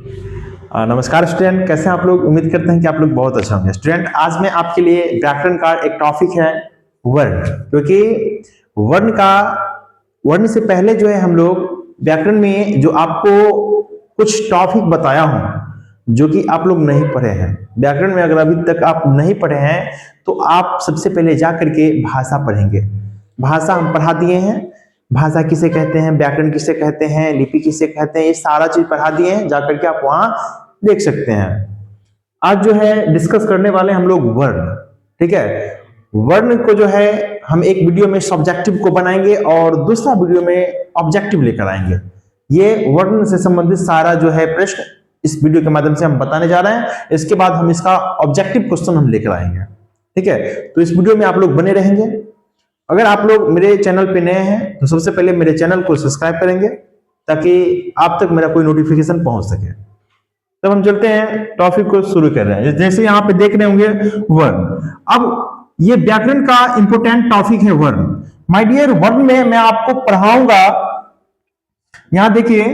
नमस्कार स्टूडेंट, कैसे हैं आप लोग। उम्मीद करते हैं कि आप लोग बहुत अच्छा होंगे। स्टूडेंट, आज मैं आपके लिए व्याकरण का एक टॉपिक है वर्ण, क्योंकि वर्ण से पहले जो है हम लोग व्याकरण में जो आपको कुछ टॉपिक बताया हूं जो कि आप लोग नहीं पढ़े हैं। व्याकरण में अगर अभी तक आप नहीं पढ़े हैं तो आप सबसे पहले जा करके भाषा पढ़ेंगे। भाषा हम पढ़ा दिए हैं, भाषा किसे कहते हैं, व्याकरण किसे कहते हैं, लिपि किसे कहते हैं, ये सारा चीज पढ़ा दिए हैं, जाकर के आप वहां देख सकते हैं। आज जो है डिस्कस करने वाले हम लोग वर्ण, ठीक है। वर्ण को जो है हम एक वीडियो में सब्जेक्टिव को बनाएंगे और दूसरा वीडियो में ऑब्जेक्टिव लेकर आएंगे। ये वर्ण से संबंधित सारा जो है प्रश्न इस वीडियो के माध्यम से हम बताने जा रहे हैं। इसके बाद हम इसका ऑब्जेक्टिव क्वेश्चन हम लेकर आएंगे, ठीक है। तो इस वीडियो में आप लोग बने रहेंगे। अगर आप लोग मेरे चैनल पे नए हैं तो सबसे पहले मेरे चैनल को सब्सक्राइब करेंगे ताकि आप तक मेरा कोई नोटिफिकेशन पहुंच सके। तब हम चलते हैं टॉपिक को शुरू कर रहे हैं। जैसे यहाँ पे देख रहे होंगे वर्ण। अब ये व्याकरण का इंपोर्टेंट टॉपिक है वर्ण। माय डियर, वर्ण में मैं आपको पढ़ाऊंगा। यहां देखिए,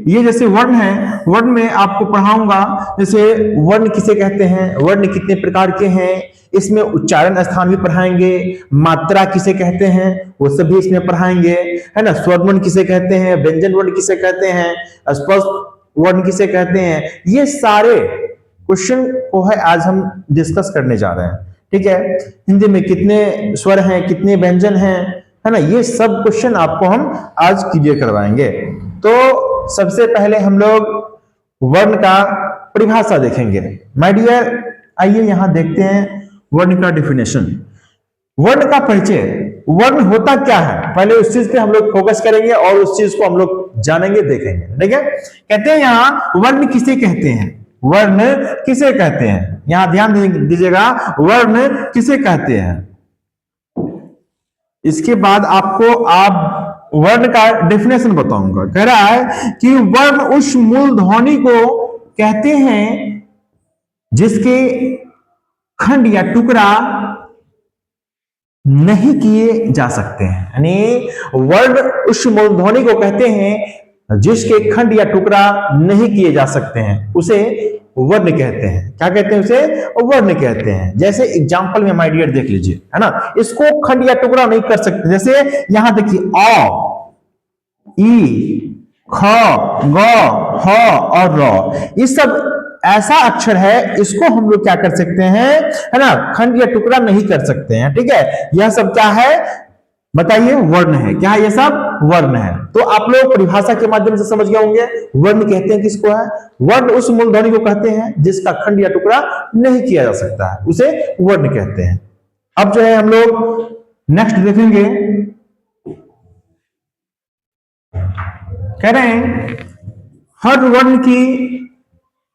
ये जैसे वर्ण है, वर्ण में आपको पढ़ाऊंगा जैसे वर्ण किसे कहते हैं, वर्ण कितने प्रकार के हैं, इसमें उच्चारण स्थान भी पढ़ाएंगे, मात्रा किसे कहते हैं वो सब भी इसमें पढ़ाएंगे, है ना। स्वर वर्ण किसे कहते हैं, व्यंजन वर्ण किसे कहते हैं, स्पष्ट वर्ण किसे कहते हैं, ये सारे क्वेश्चन को है आज हम डिस्कस करने जा रहे हैं, ठीक है। हिंदी में कितने स्वर हैं, कितने व्यंजन हैं, है ना, ये सब क्वेश्चन आपको हम आज क्लियर करवाएंगे। तो सबसे पहले हम लोग वर्ण का परिभाषा देखेंगे। माय डियर, आइए यहां देखते हैं वर्ण का डेफिनेशन, वर्ण का परिचय। वर्ण होता क्या है, पहले उस चीज पे हम लोग फोकस करेंगे और उस चीज को हम लोग जानेंगे, देखेंगे, ठीक है। कहते हैं यहां वर्ण किसे कहते हैं, वर्ण किसे कहते हैं, यहां ध्यान दीजिएगा, वर्ण किसे कहते हैं। इसके बाद आपको वर्ण का डेफिनेशन बताऊंगा। कह रहा है कि वर्ण उस मूल ध्वनि को कहते हैं जिसके खंड या टुकड़ा नहीं किए जा सकते हैं। यानी वर्ण उस मूल ध्वनि को कहते हैं जिसके खंड या टुकड़ा नहीं किए जा सकते हैं, उसे वर्ण कहते हैं। क्या कहते हैं, उसे वर्ण कहते हैं। जैसे एग्जांपल में माय डियर देख लीजिए, है ना, इसको खंड या टुकड़ा नहीं कर सकते। जैसे यहां देखिए अ, ई, ख, ग, ह और र, ये सब ऐसा अक्षर है, इसको हम लोग क्या कर सकते हैं, है ना, खंड या टुकड़ा नहीं कर सकते हैं, ठीक है। यह सब क्या है बताइए, वर्ण है। क्या है, ये सब वर्ण है। तो आप लोग परिभाषा के माध्यम से समझ गए होंगे वर्ण कहते हैं किसको है। वर्ण उस मूल ध्वनि को कहते हैं जिसका खंड या टुकड़ा नहीं किया जा सकता है, उसे वर्ण कहते हैं। अब जो है हम लोग नेक्स्ट देखेंगे। कह रहे हैं हर वर्ण की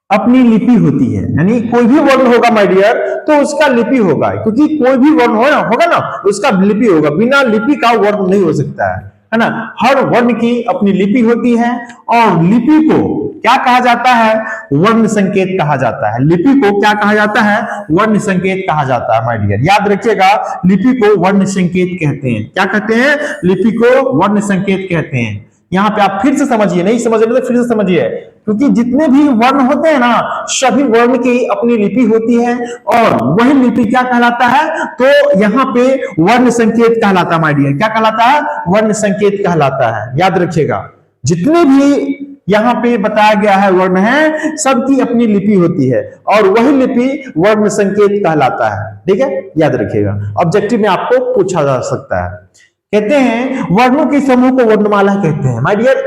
अपनी लिपि होती है। यानी कोई भी वर्ण होगा माय डियर तो उसका लिपि होगा, क्योंकि कोई भी वर्ण होगा ना उसका लिपि होगा, बिना लिपि का वर्ण नहीं हो सकता है ना। हर वर्ण की अपनी लिपि होती है और लिपि को क्या कहा जाता है, वर्ण संकेत कहा जाता है। लिपि को क्या कहा जाता है, वर्ण संकेत कहा जाता है माय डियर, याद रखिएगा। लिपि को वर्ण संकेत कहते हैं। क्या कहते हैं, लिपि को वर्ण संकेत कहते हैं। यहां पे आप फिर से समझिए, नहीं समझ रहे तो फिर से समझिए, क्योंकि जितने भी वर्ण होते हैं ना, सभी वर्ण की अपनी लिपि होती है और वही लिपि क्या कहलाता है, तो यहाँ पे वर्ण संकेत कहलाता है माय डियर। क्या कहलाता है, वर्ण संकेत कहलाता है, याद रखिएगा। जितने भी यहाँ पे बताया गया है वर्ण है, सबकी अपनी लिपि होती है और वही लिपि वर्ण संकेत कहलाता है, ठीक है, याद रखिएगा। ऑब्जेक्टिव में आपको पूछा जा सकता है। कहते हैं वर्णों के समूह को वर्णमाला कहते हैं। माय डियर,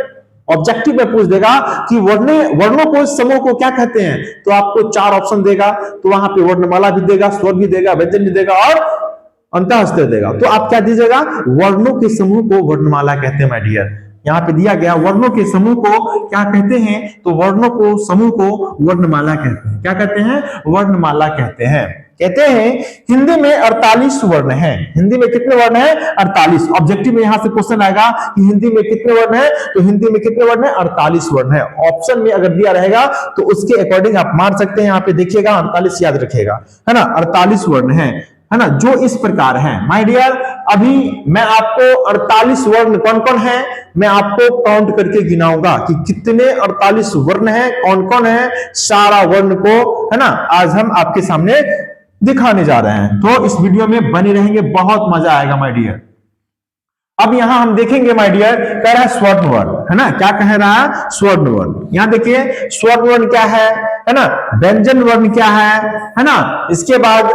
ऑब्जेक्टिव में पूछ देगा कि वर्णों को समूह को क्या कहते हैं, तो आपको 4 ऑप्शन देगा। तो वहां पे वर्णमाला भी देगा, स्वर भी देगा, व्यंजन भी देगा और अंतःस्थ देगा। तो आप क्या दीजिएगा, वर्णों के समूह को वर्णमाला कहते हैं माय डियर। यहाँ पे दिया गया वर्णों के समूह को क्या कहते हैं, तो वर्णों को समूह को वर्णमाला कहते हैं। क्या कहते हैं, वर्णमाला कहते हैं। कहते हैं हिंदी में 48 वर्ण हैं। हिंदी में कितने वर्ण हैं, 48। ऑब्जेक्टिव में यहां से क्वेश्चन आएगा कि हिंदी में कितने वर्ण हैं, तो हिंदी में कितने वर्ण हैं, 48 वर्ण है। ऑप्शन में अगर दिया रहेगा तो उसके अकॉर्डिंग आप मार सकते हैं। यहाँ पे देखिएगा 48 याद रखिएगा, है ना, 48 वर्ण है। है ना, जो इस प्रकार है माय डियर। अभी मैं आपको 48 वर्ण कौन कौन है मैं आपको काउंट करके गिनाऊंगा कि कितने 48 वर्ण हैं, कौन कौन है, सारा वर्ण को, है ना, आज हम आपके सामने दिखाने जा रहे हैं। तो इस वीडियो में बने रहेंगे, बहुत मजा आएगा माय डियर। अब यहां हम देखेंगे माय डियर, कह रहा है स्वर्ण वर्ण, है ना, क्या कह रहा है, स्वर्ण वर्ण। यहां देखिए स्वर्ण वर्ण क्या है ना, व्यंजन वर्ण क्या है ना, इसके बाद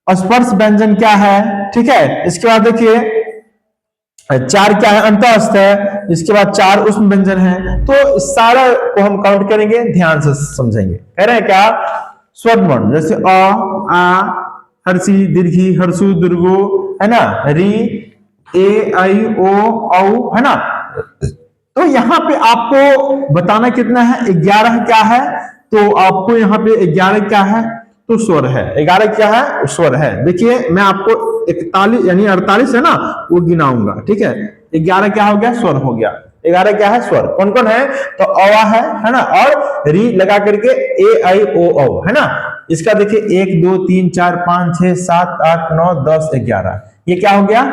स्पर्श व्यंजन क्या है, ठीक है, इसके बाद देखिए चार क्या है, अंतःस्थ है, इसके बाद चार ऊष्म व्यंजन है। तो इस सारा को हम काउंट करेंगे, ध्यान से समझेंगे। कह रहे हैं क्या, स्वर्ण वर्ण जैसे अ, आ, हर्षी, दीर्घी, हर्षु, दुर्गो, है ना, री, ए, आई, ओ, औ, है ना। तो यहाँ पे आपको बताना कितना है, 11 क्या है, तो आपको यहाँ पे 11 क्या है, तो स्वर है। 11 क्या है, स्वर है। देखिए मैं आपको 41 यानी 48 है ना, वो गिनाऊंगा, ठीक है। 11 क्या हो गया, स्वर हो गया। 11 क्या है, स्वर। कौन कौन है, तो अवा है ना, और री लगा करके ए, आई, ओ, औ, है ना। इसका देखिए 1 2 3 4 5 6 7 8 9 10 11, ये क्या हो गया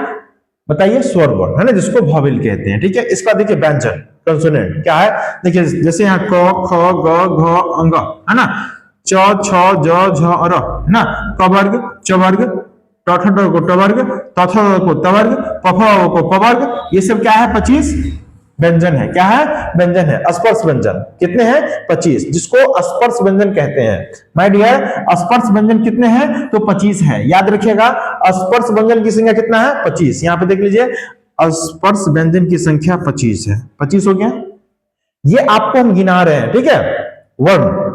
बताइए, स्वर वर्ण, है ना, जिसको वॉवेल कहते हैं, ठीक है। इसका देखिए व्यंजन कंसोनेंट क्या है, देखिए जैसे यहाँ क, ख, ग, घ, अंग, है ना, च, छ, ज, झ, र, है ना, कवर्ग, चवर्ग, टठ को टवर्ग, तथ को तवर्ग, पफ को पवर्ग, ये सब क्या है, 25 व्यंजन है। क्या है, व्यंजन है। स्पर्श व्यंजन कितने हैं, 25, जिसको स्पर्श व्यंजन कहते हैं। माय डियर स्पर्श व्यंजन कितने हैं, तो 25 है, याद रखिएगा। स्पर्श व्यंजन की संख्या कितना है, 25। यहां पे देख लीजिए स्पर्श व्यंजन की संख्या 25 है। 25 हो गया, ये आपको हम गिना रहे हैं, ठीक है। वर्ण,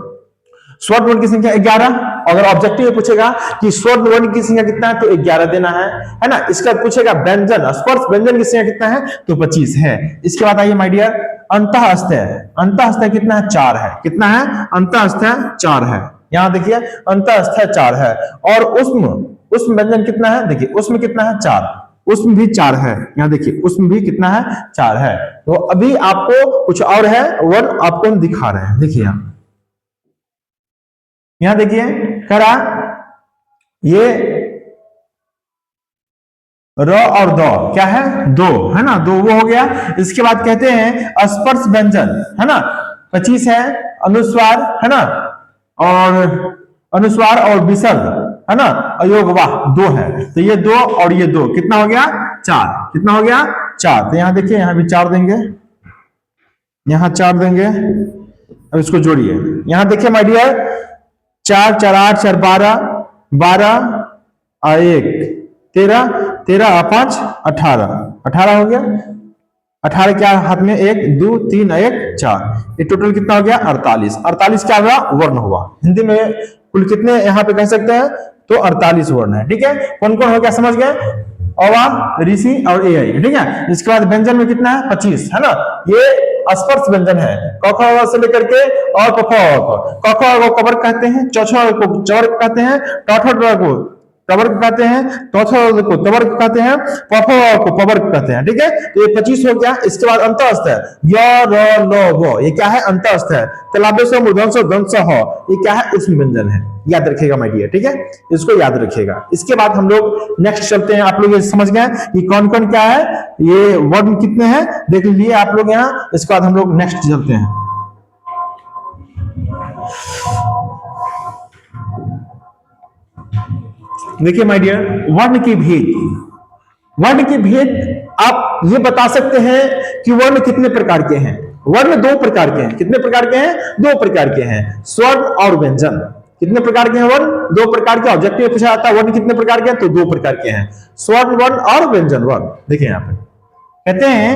स्वर्ण वर्ण की संख्या 11। अगर ऑब्जेक्टिव में पूछेगा कि स्वर्ण वर्ण की संख्या कितना है, तो 11 देना है ना। इसका पूछेगा व्यंजन, स्पर्श व्यंजन की संख्या कितना है, तो 25 है। इसके बाद आइए माय डियर, अंतःस्थ है। अंतःस्थ कितना है, 4 है। कितना है, अंतःस्थ 4 है। यहां देखिए अंतःस्थ 4 है। और उष्म व्यंजन कितना है, देखिए उसमें कितना है, 4। उसमें भी 4 है। यहां देखिए उसमें भी कितना है, 4 है। तो अभी आपको कुछ और है वर्ण आपको हम दिखा रहे हैं। देखिए यहां देखिए करा ये र और द क्या है, दो, है ना, दो वो हो गया। इसके बाद कहते हैं स्पर्श व्यंजन, है ना, 25 है। अनुस्वार, है ना, और अनुस्वार और विसर्ग, है ना, अयोग वाह 2 है। तो ये 2 और ये 2 कितना हो गया, 4। कितना हो गया, 4। तो यहां देखिए यहां भी 4 देंगे, यहां 4 देंगे। अब इसको जोड़िए, यहां देखिए माय डियर 4 4 8 4 12 12 और 1 13 13 और 5 18 18 हो गया। 18 क्या हाथ में, 1 2 3 1 4, ये टोटल कितना हो गया, 48। 48 क्या हुआ, वर्ण हुआ। हिंदी में कुल कितने यहाँ पे कह सकते हैं, तो 48 वर्ण है, ठीक है। कौन कौन हो गया, समझ गए, अवा, ऋषि और ए आई, ठीक है। इसके बाद व्यंजन में कितना है, 25, है ना। ये स्पर्श व्यंजन है, क ख से लेकर के और प फ क ख को कवर कहते हैं, च छ को चवर्ग कहते हैं, ट ठ को तवर्ग कहते हैं, तो को तवर्ग कहते हैं, प फ को पवर्ग कहते हैं, ठीक है। तो ये 25 हो गया। इसके बाद अंतःस्थ है, य र ल व, ये क्या है, अंतःस्थ है। तलाभ्य मूर्धन्य स दंत स ह, ये क्या है, उष्म व्यंजन है। याद रखिएगा माय डियर, ठीक है, इसको याद रखिएगा। इसके बाद हम लोग नेक्स्ट चलते हैं। आप लोग ये समझ गए कि कौन कौन क्या है, ये वर्ण कितने हैं, देख लीजिए आप लोग यहाँ। इसके बाद हम लोग नेक्स्ट चलते हैं। देखिए माय डियर, वर्ण की भेद, वर्ण की भेद आप ये बता सकते हैं कि वर्ण कितने प्रकार के हैं। वर्ण 2 प्रकार के हैं। कितने प्रकार के हैं, 2 प्रकार के हैं, स्वर्ण और व्यंजन। कितने प्रकार के हैं वर्ण, 2 प्रकार के। ऑब्जेक्टिव पूछा जाता है वर्ण कितने प्रकार के हैं, तो 2 प्रकार के हैं, स्वर्ण वर्ण और व्यंजन वर्ण। देखिए यहाँ पे कहते हैं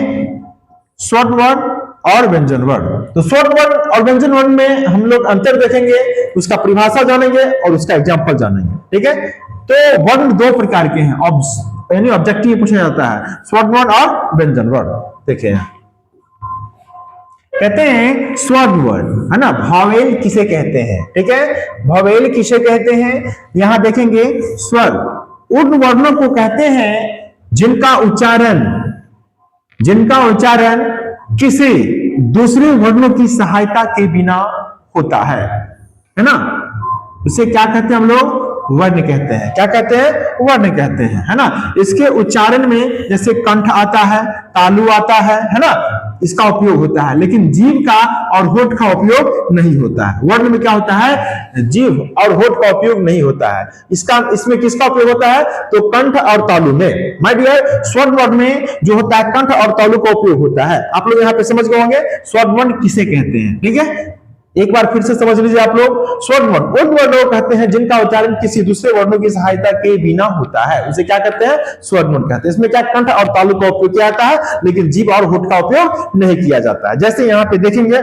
स्वर्ण वर्ण और व्यंजन वर्ण। तो स्वर्ण वर्ण और व्यंजन वर्ण में हम लोग अंतर देखेंगे, उसका परिभाषा जानेंगे और उसका एग्जाम्पल जानेंगे, ठीक है। तो वर्ण 2 प्रकार के हैं, यानी ऑब्जेक्टिव पूछा जाता है, स्वर्ण वर्ण और व्यंजन वर्ण। देखिए कहते हैं स्वर्ण वर्ण, है ना, वॉवेल किसे कहते हैं, ठीक है, वॉवेल किसे कहते हैं। यहां देखेंगे स्वर उन वर्णों को कहते हैं जिनका उच्चारण किसी दूसरे वर्णों की सहायता के बिना होता है ना। उसे क्या कहते हैं हम लोग, वर्ण कहते हैं। क्या कहते हैं? वर्ण कहते हैं, है ना। इसके उच्चारण में जैसे कंठ आता है, तालु आता है ना, इसका उपयोग होता है, लेकिन जीभ का और होठ का उपयोग नहीं होता है। वर्ण में क्या होता है? जीभ और होठ का उपयोग नहीं होता है। इसमें किसका उपयोग होता है? तो कंठ और तालु में। माय डियर, स्वर वर्ण में जो होता है कंठ और तालु का उपयोग होता है। आप लोग यहाँ पे समझ गए होंगे स्वर वर्ण किसे कहते हैं। ठीक है, एक बार फिर से समझ लीजिए आप लोग। स्वर वर्ण उन वर्णों को कहते हैं जिनका उच्चारण किसी दूसरे वर्णों की सहायता के बिना होता है, उसे क्या कहते हैं? स्वर वर्ण कहते हैं। इसमें क्या कंठ और तालु का उपयोग किया जाता है, लेकिन जीभ और होठ का उपयोग नहीं किया जाता है। जैसे यहाँ पे देखेंगे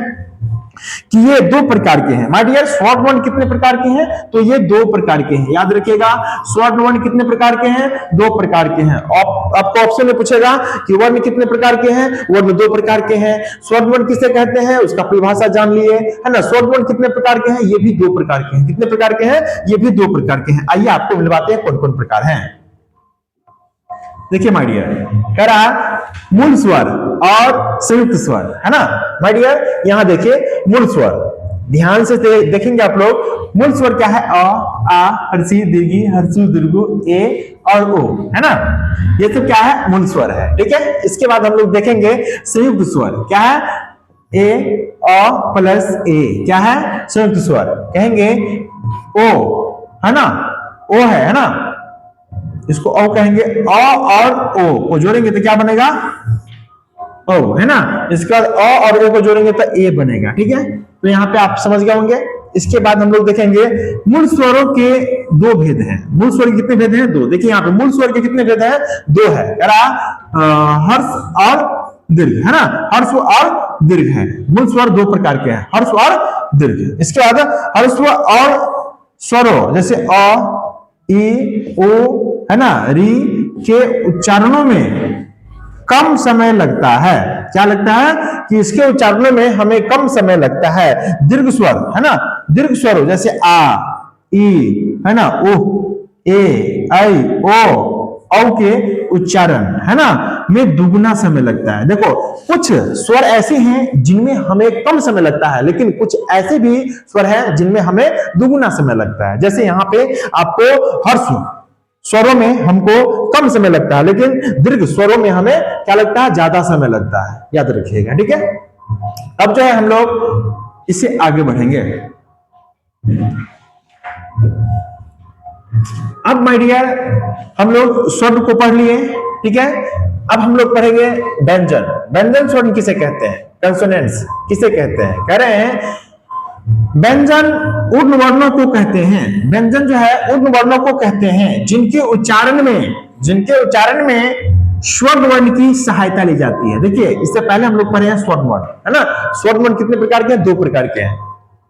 कि ये दो प्रकार के हैं। माय डियर, स्वर वर्ण कितने प्रकार के हैं? तो ये दो प्रकार के हैं। याद रखिएगा, स्वर वर्ण कितने प्रकार के हैं? दो प्रकार के हैं। आपको ऑप्शन में पूछेगा कि वर्ण कितने प्रकार के हैं? वर्ण दो प्रकार के हैं। स्वर वर्ण किसे कहते हैं? उसका परिभाषा जान लिए, है ना। स्वर वर्ण कितने प्रकार के हैं? ये भी दो प्रकार के हैं। कितने प्रकार के हैं? ये भी दो प्रकार के हैं। आइए आपको मिलवाते हैं कौन कौन प्रकार हैं। देखिए माय डियर, कह रहा है मूल स्वर और संयुक्त स्वर, है ना। माय डियर, यहां देखिए मूल स्वर, ध्यान से देखेंगे आप लोग। मूल स्वर क्या है? अ, आ, हर्षी, दीर्घी, हर्षु, दीर्घु, ए और ओ, है ना। ये सब क्या है? मूल स्वर है। ठीक है, इसके बाद हम लोग देखेंगे संयुक्त स्वर क्या है? ए, अ प्लस ए क्या है? संयुक्त स्वर। कहेंगे ओ, है ना, ओ है ना, इसको ओ कहेंगे। अ और ओ जोड़ेंगे तो क्या बनेगा? ओ, है ना। इसके बाद अ और ओ को जोड़ेंगे तो ए बनेगा। ठीक है, तो यहाँ पे आप समझ गए होंगे। इसके बाद हम लोग देखेंगे मूल स्वरों के दो भेद हैं। मूल स्वर के कितने भेद हैं? दो। देखिए यहाँ पे मूल स्वर के कितने भेद हैं? दो है। हर्ष और दीर्घ, है ना। हर्ष और दीर्घ है। मूल स्वर दो प्रकार के हैं, हर्ष और दीर्घ। इसके बाद हर्ष और स्वरों जैसे अ, ई, ओ, है ना, री के उच्चारणों में कम समय लगता है। क्या लगता है? कि इसके उच्चारणों में हमें कम समय लगता है। दीर्घ स्वर, है ना, दीर्घ स्वर जैसे आ, ई, है ना, उह, ए, ऐ, ओ, औ के उच्चारण, है ना, में दुगुना समय लगता है। देखो, कुछ स्वर ऐसे हैं जिनमें हमें कम समय लगता है, लेकिन कुछ ऐसे भी स्वर हैं जिनमें हमें दुगुना समय लगता है। जैसे यहाँ पे आपको हर्ष स्वरों में हमको कम समय लगता है, लेकिन दीर्घ स्वरों में हमें क्या लगता है? ज्यादा समय लगता है। याद रखिएगा। ठीक है, अब जो है हम लोग इससे आगे बढ़ेंगे। अब माय डियर, हम लोग स्वर को पढ़ लिए। ठीक है, अब हम लोग पढ़ेंगे व्यंजन। व्यंजन स्वर किसे कहते हैं? कंसोनेंट्स किसे कहते हैं? कह रहे हैं व्यंजन उन वर्णों को कहते हैं। व्यंजन जो है उन वर्णों को कहते हैं जिनके उच्चारण में स्वर वर्ण की सहायता ली जाती है। देखिए, इससे पहले हम लोग पढ़े हैं स्वर वर्ण, है ना। स्वर वर्ण कितने प्रकार के हैं? दो प्रकार के हैं,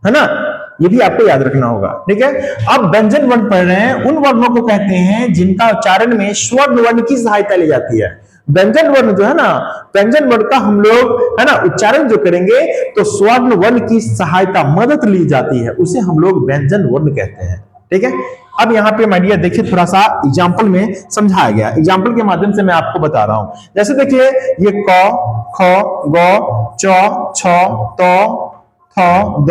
है ना। ये भी आपको याद रखना होगा। ठीक है, अब व्यंजन वर्ण पढ़ रहे हैं। उन वर्णों को कहते हैं जिनका उच्चारण में स्वर वर्ण की सहायता ली जाती है। व्यंजन वर्ण जो है ना, व्यंजन वर्ण का हम लोग, है ना, उच्चारण जो करेंगे तो स्वर्ण वर्ण की सहायता, मदद ली जाती है, उसे हम लोग व्यंजन वर्ण कहते हैं। ठीक है, अब यहाँ पे माय डियर देखिए, थोड़ा सा एग्जाम्पल में समझाया गया। एग्जाम्पल के माध्यम से मैं आपको बता रहा हूं। जैसे देखिए, ये क, ख, ग, च, छ, त, थ, द,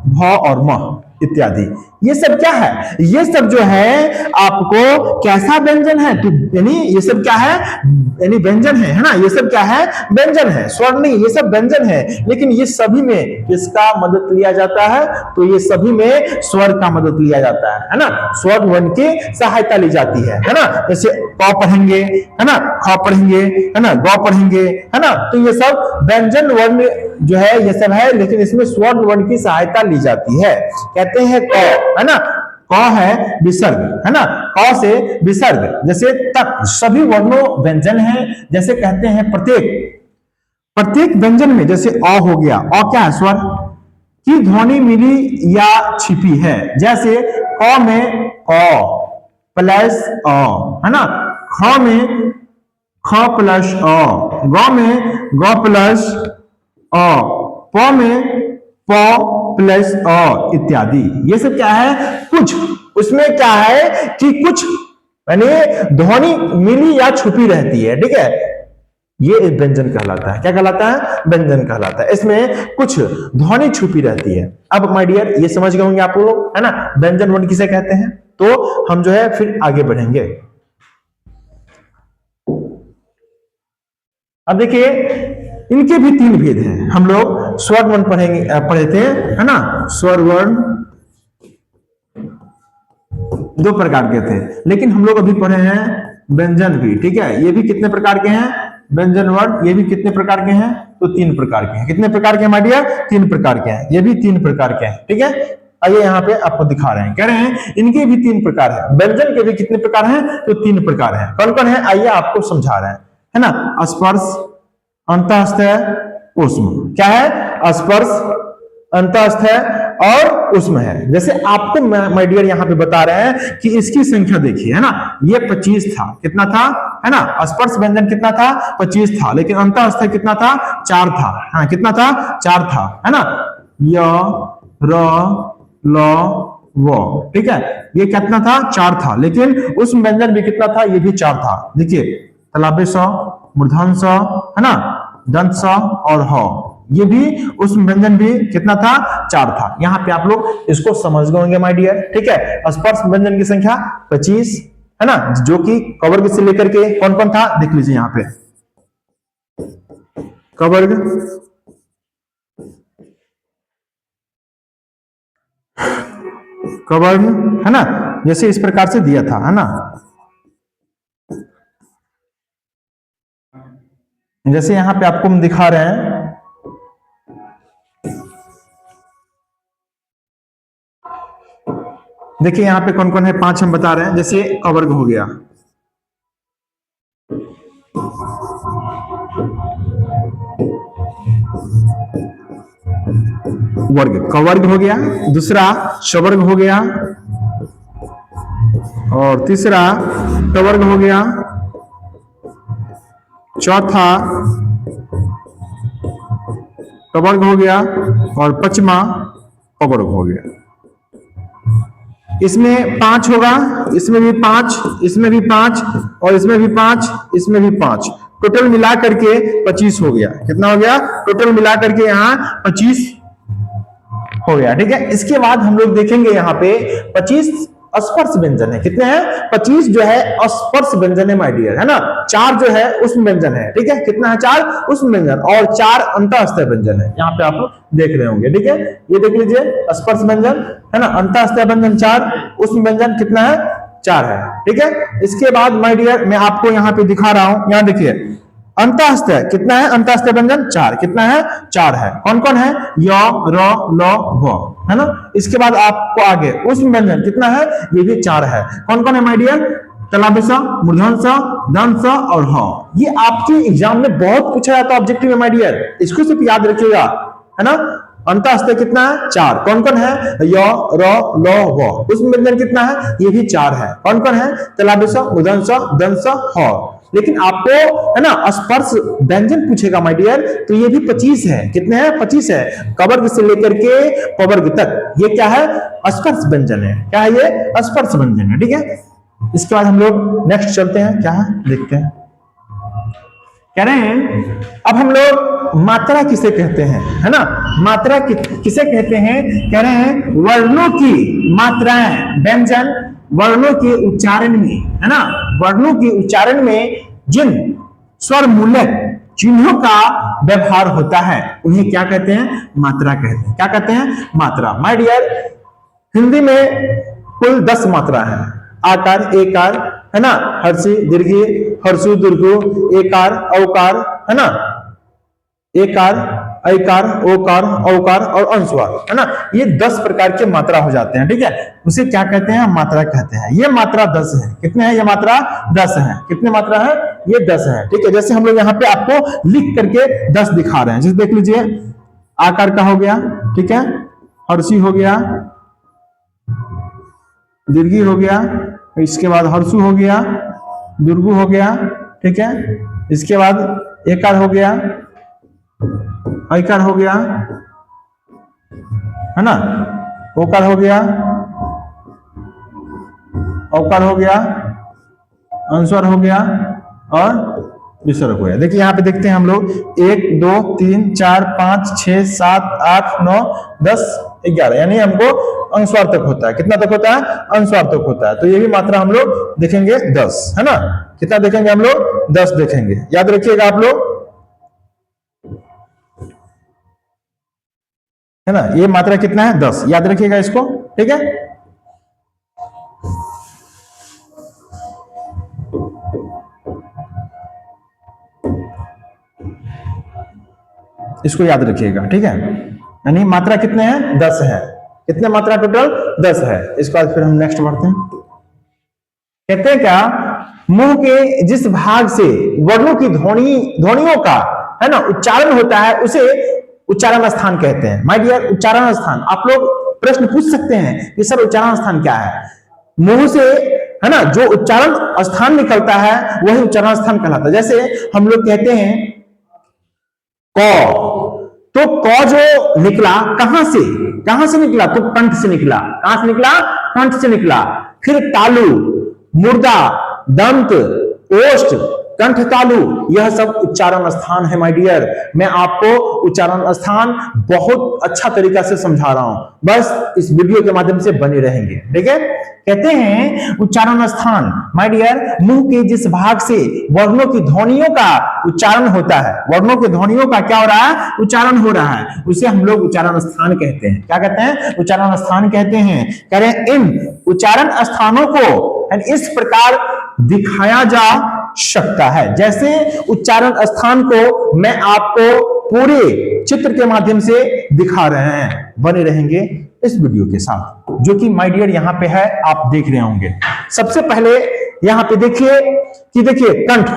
भ और म इत्यादि, ये सब क्या है? ये सब जो है आपको कैसा व्यंजन है? तो यानी ये सब क्या है? यानी व्यंजन है ना। ये सब क्या है? व्यंजन है, स्वर नहीं, ये सब व्यंजन है। लेकिन ये सभी में किसका मदद लिया जाता है? तो ये सभी में स्वर का मदद लिया जाता है ना। स्वर वर्ण की सहायता ली जाती है ना। जैसे क पढ़ेंगे, है ना, ख पढ़ेंगे, है ना, ग पढ़ेंगे, है ना। तो ये सब व्यंजन वर्ण जो है, ये सब है, लेकिन इसमें स्वर वर्ण की सहायता ली जाती है। कहते हैं क, है ना, क है विसर्ग, है ना, क से विसर्ग। जैसे तक, सभी वर्णों व्यंजन हैं। जैसे कहते हैं प्रत्येक व्यंजन में, जैसे अ हो गया, अ क्या है? स्वर की ध्वनि मिली या छिपी है। जैसे क में अ प्लस अ, है ना, ख में ख प्लस अ, ग में ग प्लस अ, प में प प्लस अ इत्यादि। ये सब क्या है? कुछ उसमें क्या है कि कुछ यानी ध्वनि मिली या छुपी रहती है। ठीक है, ये एक व्यंजन कहलाता है। क्या कहलाता है? व्यंजन कहलाता है। इसमें कुछ ध्वनि छुपी रहती है। अब माय डियर ये समझ गए होंगे आप लोग, है ना, व्यंजन वर्ण किसे कहते हैं। तो हम जो है फिर आगे बढ़ेंगे। अब देखिए इनके भी तीन भेद हैं। हम लोग स्वर वर्ण पढ़े थे, है ना। स्वर वर्ण दो प्रकार के थे, लेकिन हम लोग अभी पढ़े हैं व्यंजन भी। ठीक है, ये भी कितने प्रकार के हैं? व्यंजन वर्ण, ये भी कितने प्रकार के हैं? तो तीन प्रकार के हैं। कितने प्रकार के माय डियर? तीन प्रकार के हैं। ये भी तीन प्रकार के हैं। ठीक है, आइए यहाँ पे आपको दिखा रहे हैं, कह रहे हैं इनके भी तीन प्रकार है। व्यंजन के भी कितने प्रकार हैं? तो तीन प्रकार हैं। कौन कौन है? आइए आपको समझा रहे हैं, है ना। स्पर्श, अंतःस्थय, ऊष्म। क्या है? स्पर्श, अंतःस्थय और ऊष्म है। जैसे आपको माय डियर यहाँ पे बता रहे हैं कि इसकी संख्या देखिए, है ना। ये 25 था। कितना था? है ना। स्पर्श व्यंजन कितना था? 25 था। लेकिन अंतःस्थय कितना था? 4 था। हाँ, कितना था? 4 था, है ना। य, र, ल, व। ठीक है, ये कितना था? 4 था। लेकिन ऊष्म व्यंजन भी कितना था? ये भी 4 था। देखिए तलाबे स, मूर्धन स, है ना, दंत स और ह। ये भी ऊष्म व्यंजन भी कितना था? 4 था। यहाँ पे आप लोग इसको समझ गए होंगे माय डियर। ठीक है, स्पर्श व्यंजन की संख्या 25, है ना, जो कि कवर्ग से लेकर के कौन कौन था देख लीजिए यहाँ पे। कवर्ग, कवर्ग, है ना, जैसे इस प्रकार से दिया था, है ना। जैसे यहां पे आपको हम दिखा रहे हैं, देखिए यहां पे कौन कौन है, 5 हम बता रहे हैं। जैसे कवर्ग हो गया, वर्ग, कवर्ग हो गया। दूसरा शवर्ग हो गया, और तीसरा टवर्ग हो गया। चौथा टवर्ग हो गया, और पांचवा पवर्ग हो गया। इसमें 5 होगा, इसमें भी 5, इसमें भी 5, और इसमें भी 5, इसमें भी 5। टोटल मिला करके 25 हो गया। कितना हो गया? टोटल मिला करके यहाँ 25 हो गया। ठीक है, इसके बाद हम लोग देखेंगे यहाँ पे 25 स्पर्श व्यंजन है। कितने हैं? 25 जो है स्पर्श व्यंजन है माय डियर, है ना। 4 जो है ऊष्म व्यंजन है। ठीक है, कितना है? 4 ऊष्म व्यंजन और 4 अंतःस्थय व्यंजन है। यहाँ पे आप देख रहे होंगे। ठीक है, ये देख लीजिए स्पर्श व्यंजन, है ना, अंतःस्थय व्यंजन 4, ऊष्म व्यंजन कितना है? 4 है। ठीक है, इसके बाद माय डियर मैं आपको यहाँ पे दिखा रहा हूं, यहाँ देखिए अंतःस्थय कितना है? अंतःस्थय व्यंजन 4, कितना है? 4 है। कौन कौन है? य, र, ल, व, है ना। इसके बाद आपको आगे ऊष्म व्यंजन कितना है? ये भी 4 है। कौन कौन है माय डियर? तलाबसा, मूर्धन्य, दंत और ह। ये आपके एग्जाम में बहुत पूछा जाता है ऑब्जेक्टिव में माय डियर, इसको सिर्फ याद रखिएगा, है ना। अंतःस्थय कितना है? 4। कौन कौन है? य, र, ल, व। ऊष्म व्यंजन कितना है? ये भी 4 है। कौन कौन है? तलाबसा, मूर्धन्य, दंत, ह। लेकिन आपको, है ना, स्पर्श व्यंजन पूछेगा माय डियर, तो ये भी 25 है। कितने हैं? 25 है। कवर्ग से लेकर के पवर्ग तक ये क्या है? स्पर्श व्यंजन है। क्या है? ये स्पर्श व्यंजन है। ठीक है, इसके बाद हम लोग नेक्स्ट चलते हैं, क्या है देखते हैं। कह रहे हैं अब हम लोग मात्रा किसे कहते हैं, है ना। मात्रा किसे कहते हैं? कह रहे हैं वर्णों की मात्राएं, व्यंजन वर्णों के उच्चारण में, है ना, वर्णों के उच्चारण में जिन स्वर मूलक चिन्हों का व्यवहार होता है उन्हें क्या कहते हैं? मात्रा कहते हैं। क्या कहते हैं? मात्रा। माय डियर हिंदी में कुल 10 मात्रा है। आकार, एकार, है ना, हर्षी, दीर्घी, हर्षु, दीर्घु, एकार, औकार, है ना, एकार, ऐकार, ओकार, औकार और अनुस्वार, है ना। ये 10 प्रकार के मात्रा हो जाते हैं। ठीक है, उसे क्या कहते हैं? मात्रा कहते हैं। ये मात्रा 10 है। कितने हैं? ये मात्रा 10 है। कितने मात्रा है? ये 10 है। ठीक है, जैसे हम लोग यहाँ पे आपको लिख करके 10 दिखा रहे हैं। जैसे देख लीजिए आकार का हो गया, ठीक है, हर्षी हो गया, दीर्घी हो गया, इसके बाद हर्षु हो गया, दुर्गु हो गया, ठीक है, इसके बाद एकार हो गया, ऐकार हो गया, है ना, ओकार हो गया, औकार हो गया, अनुस्वार हो गया और विसर्ग हो गया। देखिए यहाँ पे देखते हैं हम लोग 1 2 3 4 5 6 7 8 9 10 11, यानी हमको अनुस्वार तक होता है। कितना तक होता है? अनुस्वार तक होता है। तो ये भी मात्रा हम लोग देखेंगे 10, है ना। कितना देखेंगे हम लोग? 10 देखेंगे। याद रखिएगा आप लोग, है ना। ये मात्रा कितना है? 10। याद रखिएगा इसको, ठीक है। इसको याद रखिएगा, ठीक है। यानी मात्रा कितने हैं? 10 है। कितने मात्रा टोटल? 10 है। इसके बाद फिर हम नेक्स्ट बढ़ते हैं। कहते हैं क्या? मुंह के जिस भाग से वर्णों की ध्वनियों का, है ना, उच्चारण होता है उसे उच्चारण स्थान कहते हैं। माय डियर, उच्चारण स्थान। आप लोग प्रश्न पूछ सकते हैं कि सर उच्चारण स्थान क्या है? मुंह से, है ना, जो उच्चारण स्थान निकलता है वही उच्चारण स्थान कहलाता है। जैसे हम लोग कहते हैं क, तो क जो निकला कहां से निकला? तो कंठ से निकला। कहां से निकला? कंठ से निकला। फिर तालु, मुर्दा, दंत, ओष्ठ, कंठ, तालु, यह सब उच्चारण स्थान है। माय डियर, मैं आपको उच्चारण स्थान बहुत अच्छा तरीका से समझा रहा हूं, बस इस वीडियो के माध्यम से बने रहेंगे, ठीक है। कहते हैं उच्चारण स्थान, माय डियर, मुंह के जिस भाग से वर्णों की ध्वनियों का उच्चारण होता है, वर्णों की ध्वनियों का क्या हो रहा है? उच्चारण हो रहा है, उसे हम लोग उच्चारण स्थान कहते हैं। क्या कहते हैं? उच्चारण स्थान कहते हैं। कह रहे हैं इन उच्चारण स्थानों को इस प्रकार दिखाया जा सकता है। जैसे उच्चारण स्थान को मैं आपको पूरे चित्र के माध्यम से दिखा रहे हैं। बने रहेंगे इस वीडियो के साथ, जो कि माय डियर यहाँ पे है, आप देख रहे होंगे। सबसे पहले यहाँ पे देखिए कि देखिए कंठ,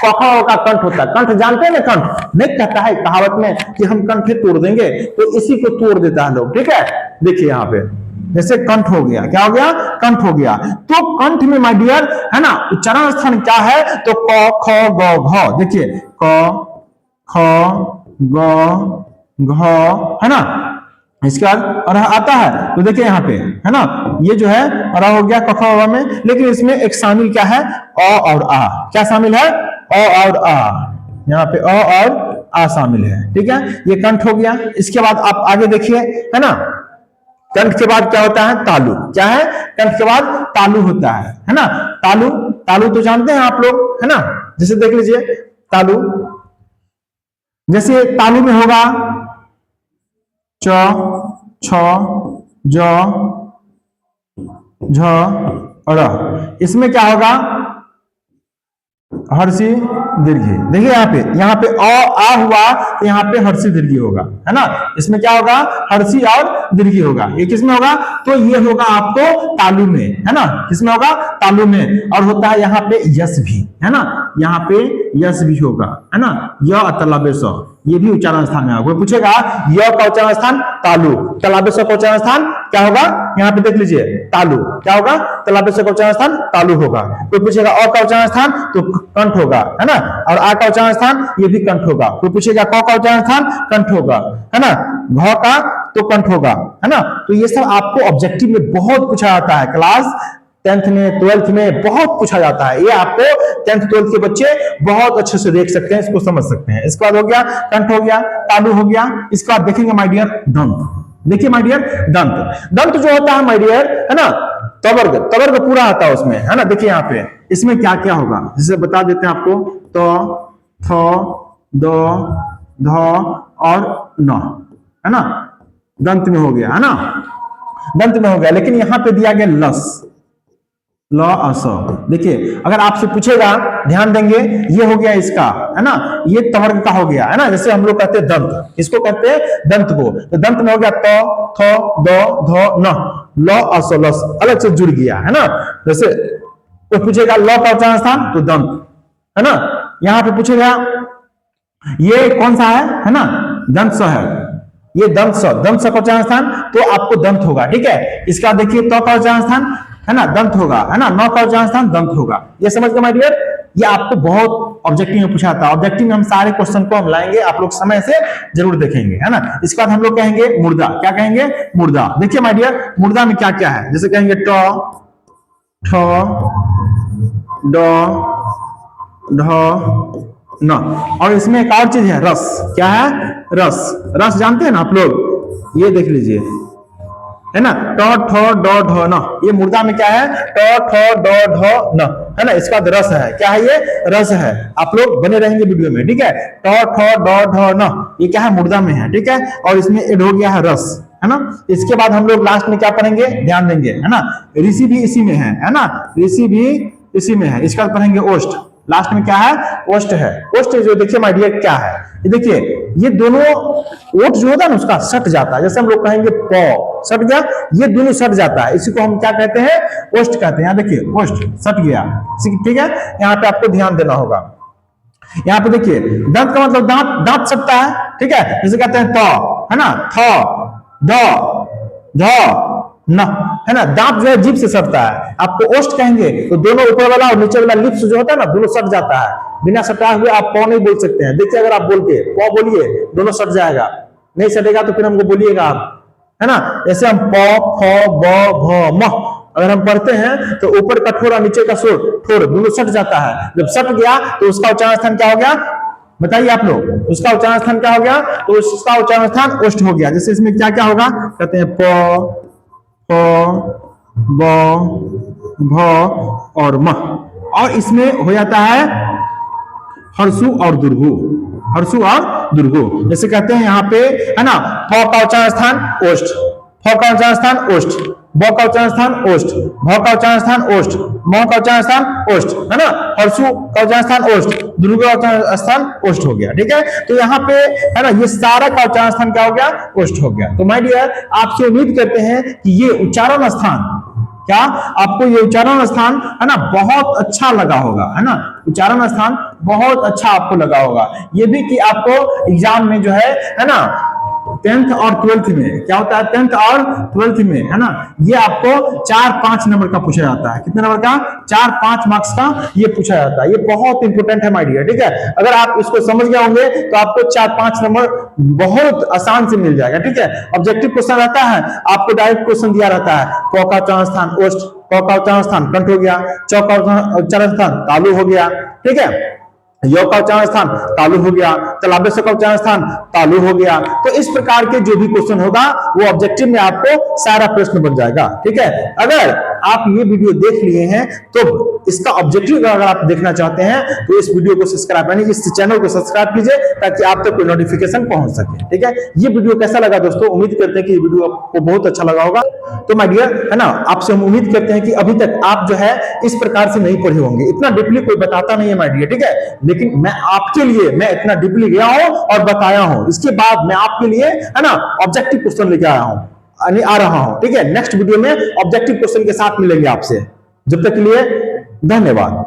कौवा का कंठ होता है। कंठ जानते हैं ना? कंठ नहीं कहता है कहावत में कि हम कंठ तोड़ देंगे, तो इसी को तोड़ देता है लोग, ठीक है। देखिए यहाँ पे जैसे कंठ हो गया, क्या हो गया? कंठ हो गया। तो कंठ में माय डियर, है ना, उच्चारण स्थान क्या है? तो क ख ग घ। देखिए क ख ग घ, है ना। इसके बाद और आता है, तो देखिए यहाँ पे, है ना, ये जो है अरा हो गया क ख में, लेकिन इसमें एक शामिल क्या है? अ और आ। क्या शामिल है? अ और आ। यहाँ पे अ और आ शामिल है, ठीक है। ये कंठ हो गया। इसके बाद आप आगे देखिए, है ना, कंठ के बाद क्या होता है? तालु। क्या है? कंठ के बाद तालु होता है ना। तालु, तालु तो जानते हैं आप लोग, है ना। जैसे देख लीजिए तालु, जैसे तालु में होगा च, छ, ज, झ, र। इसमें क्या होगा? हर्षी दीर्घी। देखिए यहाँ पे अ आ हुआ, तो यहाँ पे हर्षी दीर्घी होगा, है ना। इसमें क्या होगा? हर्षी और दीर्घी होगा। ये किसमें होगा? तो ये होगा आपको तालु में, है ना। किसमें होगा? तालु में। और होता है यहाँ पे यश भी, है ना। यहाँ पे यश भी होगा, है ना। य तलाबे स, ये भी उच्चारण स्थान में होगा। पूछेगा य का उच्चारण स्थान तालु, तलाबे स का उच्चारण स्थान क्या होगा? यहाँ पे देख लीजिए तालु। क्या होगा? तलाबे स का उच्चारण स्थान तालु होगा। कोई पूछेगा अ का उच्चारण स्थान, तो कंठ होगा, है ना। और आ का उच्चारण स्थान, ये भी कंठ होगा। कोई पूछेगा क का उच्चारण स्थान, कंठ होगा, है ना। घ का तो कंठ होगा, है ना। तो ये सब आपको ऑब्जेक्टिव में बहुत पूछा जाता है। क्लास 10th में, 12th में बहुत पूछा जाता है। ये आपको 10th 12th के बच्चे बहुत अच्छे से देख सकते हैं, इसको समझ सकते हैं। इसके बाद हो गया कंठ, हो गया तालु, हो गया। इसके बाद देखेंगे माय डियर दंत। देखिए माय डियर दंत, दंत जो होता है माय डियर, है ना, तवर्ग, तवर्ग पूरा आता है उसमें, है ना। देखिए यहाँ पे इसमें क्या क्या होगा, जिसे बता देते हैं आपको। तो थ, द, ध और न, है ना। दंत में हो गया, है ना, दंत में हो गया। लेकिन यहाँ पे दिया गया लस, ल अस। देखिए अगर आपसे पूछेगा, ध्यान देंगे, ये हो गया इसका, है ना, ये तवर्ग का हो गया, है ना। जैसे हम लोग कहते हैं दंत, किसको कहते हैं? दंत को। तो दंत में हो गया त, थ, द, ध, न, ल अस, लस अलग से जुड़ गया, है ना। जैसे तो पूछेगा ल का उच्चारण स्थान, तो दंत, है ना। यहाँ पे पूछेगा ये कौन सा है ना, दंत स है, ये दंत स, दंत स का उच्चारण स्थान, तो आपको दंत होगा, ठीक है। इसका देखिए त का उच्चारण स्थान, है ना, दंत होगा, है ना। न का उच्चारण स्थान दंत होगा। ये समझ गए माय डियर। ये आपको बहुत ऑब्जेक्टिव में पूछा था। ऑब्जेक्टिव में हम सारे क्वेश्चन को हम लाएंगे, आप लोग समय से जरूर देखेंगे, है ना। इसके बाद हम लोग कहेंगे मुर्दा। क्या कहेंगे? मुर्दा। देखिए माय डियर, मुर्दा में क्या क्या है, जैसे कहेंगे ट, ठ, ड, ढ, न। और इसमें एक और चीज है रस, क्या है? रस। रस जानते हैं ना आप लोग, ये देख लीजिए, है ना, ट ठ ड ढ न, ये मुर्दा में क्या है? ट ठ ड ढ न, है ना। इसका रस है, क्या है? ये रस है। आप लोग बने रहेंगे वीडियो में, ठीक है। ट ठ ड ढ न, ये क्या है? मुर्दा में है, ठीक है। और इसमें ऐड हो गया है रस, है ना। इसके बाद हम लोग लास्ट में क्या पढ़ेंगे, ध्यान देंगे, है ना। ऋषि भी इसी में है ना, ऋषि भी इसी में है। इसका पढ़ेंगे ओष्ठ, लास्ट में क्या है? ओष्ठ है। ओष्ठ जो देखिए माय डियर क्या है, ये देखिए, ये दोनों ओठ जो होता है ना उसका सट जाता है, जैसे हम लोग कहेंगे प सट गया, ये दोनों सट जाता है, इसी को हम क्या कहते हैं? ओष्ठ कहते हैं। यहाँ देखिए ओष्ठ सट गया, ठीक है। यहाँ पे आपको ध्यान देना होगा। यहाँ पे देखिए दंत का मतलब दांत, दांत सटता है, ठीक है। जैसे कहते हैं त, है ना, थ द ध न, है ना। दांत जो है जीभ से सटता है। आपको ओष्ठ कहेंगे तो दोनों ऊपर वाला और नीचे वाला लिप्स जो होता है ना, दोनों सट जाता है। बिना सटा हुए आप प नहीं बोल सकते हैं। देखिए अगर आप बोल के प बोलिए, दोनों सट जाएगा, नहीं सटेगा तो फिर हमको बोलिएगा आप, है ना। जैसे हम प फ ब भ म अगर हम पढ़ते हैं तो ऊपर का ठोर और नीचे का ठोर दोनों सट जाता है। जब सट गया तो उसका उच्चारण स्थान क्या हो गया? बताइए आप लोग, उसका उच्चारण स्थान क्या हो गया? तो उसका उच्चारण स्थान ओष्ठ हो गया। जैसे इसमें क्या क्या होगा, कहते हैं प प ब भ और म। और इसमें हो जाता है हर्षु और दुर्गु, हर्षु और दुर्गु। जैसे कहते हैं यहाँ पे, है ना, फ का उच्चारण स्थान ओष्ठ, फ का उच्चारण स्थान ओष्ठ, ब का उच्चारण स्थान ओष्ठ, भ का उच्चारण स्थान ओष्ठ, म का उच्चारण स्थान ओष्ठ, है ना। हर्षु का उच्चारण स्थान ओष्ठ, दुर्गु का उच्चारण स्थान ओष्ठ हो गया, ठीक है। तो यहाँ पे, है ना, ये सारा का उच्चारण स्थान क्या हो गया? ओष्ठ हो गया। तो माय डियर, आपसे उम्मीद करते हैं कि ये उच्चारण स्थान, क्या आपको ये उच्चारण स्थान, है ना, बहुत अच्छा लगा होगा, है ना। उच्चारण स्थान बहुत अच्छा आपको लगा होगा। ये भी कि आपको एग्जाम में जो है ना, 10th और 12th में क्या होता है, 10th और 12th में, है ना, ये आपको 4-5 नंबर का पूछा जाता है। कितने नंबर का? 4-5 मार्क्स का ये पूछा जाता है। ये बहुत इंपॉर्टेंट है माय डियर, ठीक है। अगर आप इसको समझ गए होंगे तो आपको 4-5 नंबर बहुत आसान से मिल जाएगा, ठीक है। ऑब्जेक्टिव क्वेश्चन रहता है, आपको डायरेक्ट क्वेश्चन दिया रहता है, क का उच्चारण स्थान ओष्ठ, क का उच्चारण स्थान कंठ हो गया, च का उच्चारण स्थान तालु हो गया, ठीक है। य का उच्चारण स्थान तालु हो गया, तलाबे का उच्चारण स्थान तालु हो गया। तो इस प्रकार के जो भी क्वेश्चन होगा वो ऑब्जेक्टिव में आपको सारा प्रश्न बन जाएगा, ठीक है। अगर आप ये वीडियो देख लिए हैं तो इसका ऑब्जेक्टिव अगर आप देखना चाहते हैं तो इस वीडियो को सब्सक्राइब, यानी इस चैनल को सब्सक्राइब कीजिए ताकि आप तक कोई नोटिफिकेशन पहुंच सके, ठीक है। ये वीडियो कैसा लगा दोस्तों? उम्मीद करते हैं कि ये वीडियो आपको बहुत अच्छा लगा होगा। तो माय डियर, है ना, आपसे हम उम्मीद करते हैं कि अभी तक आप जो है इस प्रकार से नहीं पढ़े होंगे। इतना डीपली कोई बताता नहीं है माय डियर, ठीक है। लेकिन मैं आपके लिए मैं इतना डीपली गया हूं और बताया हूं। इसके बाद मैं आपके लिए, है ना, ऑब्जेक्टिव क्वेश्चन लेके आया हूं, आ रहा हूं, ठीक है। नेक्स्ट वीडियो में ऑब्जेक्टिव क्वेश्चन के साथ मिलेंगे आपसे। जब तक के लिए धन्यवाद।